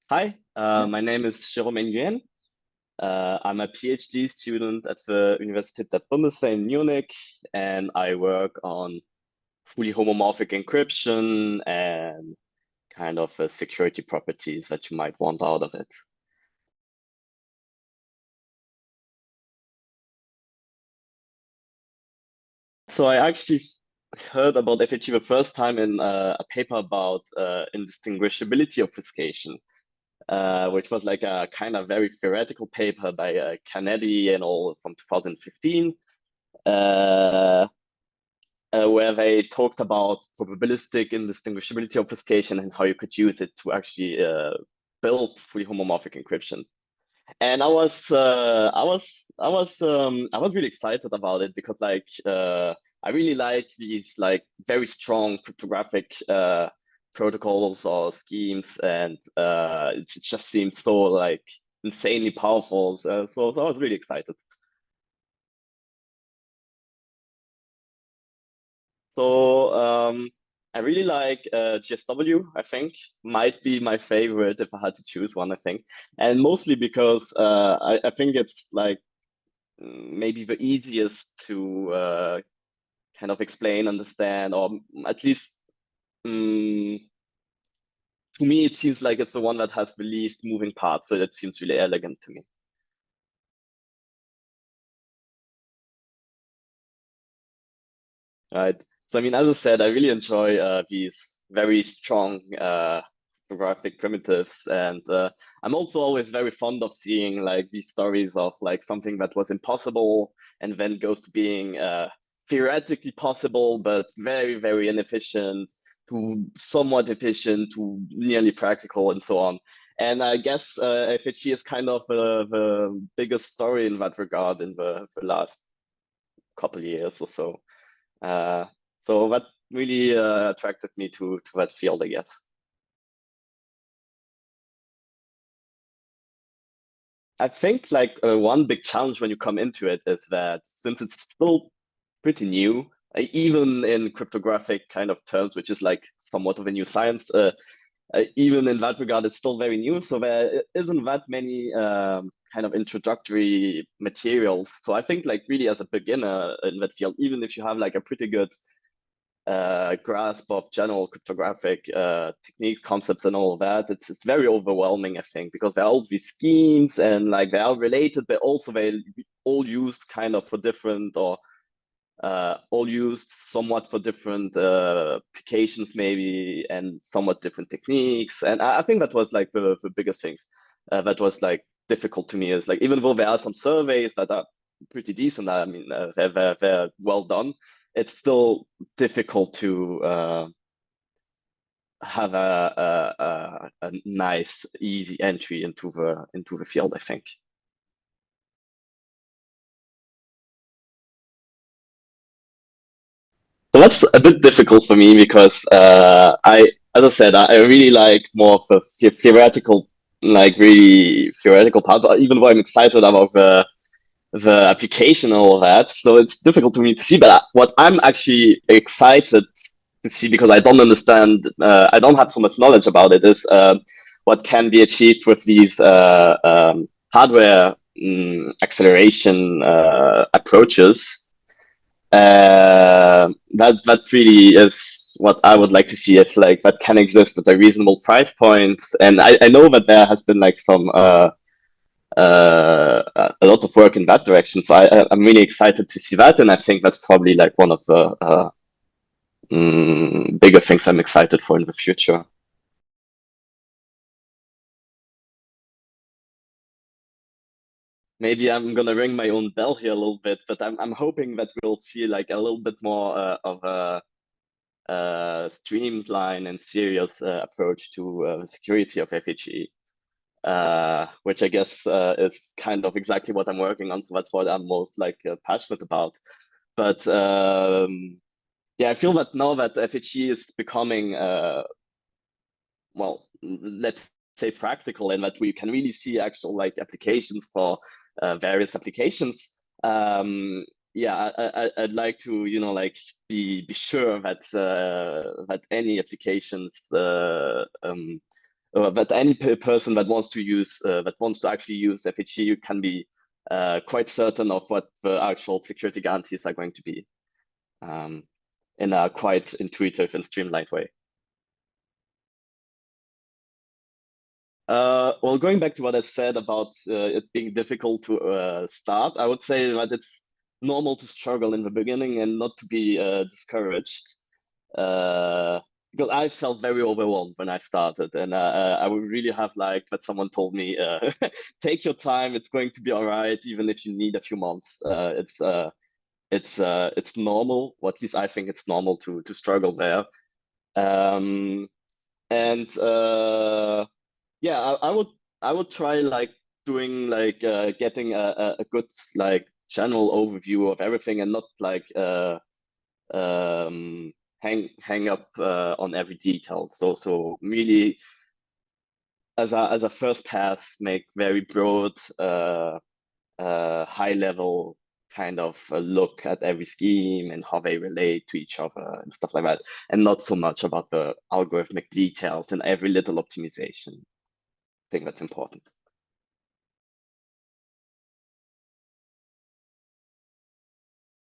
Hi, Yeah. my name is Jérôme Nguyen. I'm a PhD student at the Universität der Bundeswehr in Munich, and I work on fully homomorphic encryption and kind of security properties that you might want out of it. So I actually heard about FHE the first time in a paper about indistinguishability obfuscation, which was like a kind of very theoretical paper by Kennedy and all from 2015. Uh, where they talked about probabilistic indistinguishability obfuscation and how you could use it to actually build fully homomorphic encryption. And I was really excited about it because I really like these like very strong cryptographic protocols or schemes, and it just seems so like insanely powerful. So I was really excited. So I really like GSW, I think. Might be my favorite if I had to choose one, I think. And mostly because I think it's like maybe the easiest to kind of explain, understand, or at least um, to me, it seems like it's the one that has the least moving parts. So that seems really elegant to me. Right. So I mean, as I said, I really enjoy these very strong graphic primitives, and I'm also always very fond of seeing like these stories of like something that was impossible and then goes to being theoretically possible, but very, very inefficient to somewhat efficient to nearly practical and so on. And I guess FHE is kind of the biggest story in that regard in the last couple of years or so. Uh, so that really attracted me to that field, I guess. I think like one big challenge when you come into it is that since it's still pretty new, even in cryptographic kind of terms, which is like somewhat of a new science, even in that regard, it's still very new. So there isn't that many kind of introductory materials. So I think like really as a beginner in that field, even if you have like a pretty good grasp of general cryptographic techniques, concepts, and all of that, it's very overwhelming, I think, because there are all these schemes and like they are related, but also they all used kind of for different or all used somewhat for different applications, maybe, and somewhat different techniques. And I think that was like the biggest things that was like difficult to me is like even though there are some surveys that are pretty decent, I mean, they're well done. It's still difficult to have a nice, easy entry into the field, I think. So that's a bit difficult for me because as I said, I really like more of a theoretical, like really theoretical part. But even though I'm excited about the application and all that, so it's difficult for me to see. But what I'm actually excited to see because I don't understand, I don't have so much knowledge about it, is what can be achieved with these hardware acceleration approaches. That really is what I would like to see if like that can exist at a reasonable price point. And I know that there has been like some a lot of work in that direction. So I'm really excited to see that, and I think that's probably like one of the bigger things I'm excited for in the future. Maybe I'm gonna ring my own bell here a little bit, but I'm hoping that we'll see like a little bit more of a streamlined and serious approach to the security of FHE, which I guess is kind of exactly what I'm working on. So that's what I'm most like passionate about. But yeah, I feel that now that FHE is becoming well, let's say practical, and that we can really see actual like applications for various applications. Yeah, I'd like to, you know, like be sure that that any applications that any person that wants to use that wants to actually use FHE can be quite certain of what the actual security guarantees are going to be in a quite intuitive and streamlined way. Well, going back to what I said about it being difficult to start, I would say that it's normal to struggle in the beginning and not to be discouraged. Because I felt very overwhelmed when I started, and I would really have liked that someone told me, "Take your time. It's going to be all right, even if you need a few months." It's normal. Or at least I think it's normal to struggle there. And yeah, I would try like doing like getting a good like general overview of everything and not like um hang up on every detail. So really as a first pass make very broad high level kind of a look at every scheme and how they relate to each other and stuff like that, and not so much about the algorithmic details and every little optimization. I think that's important.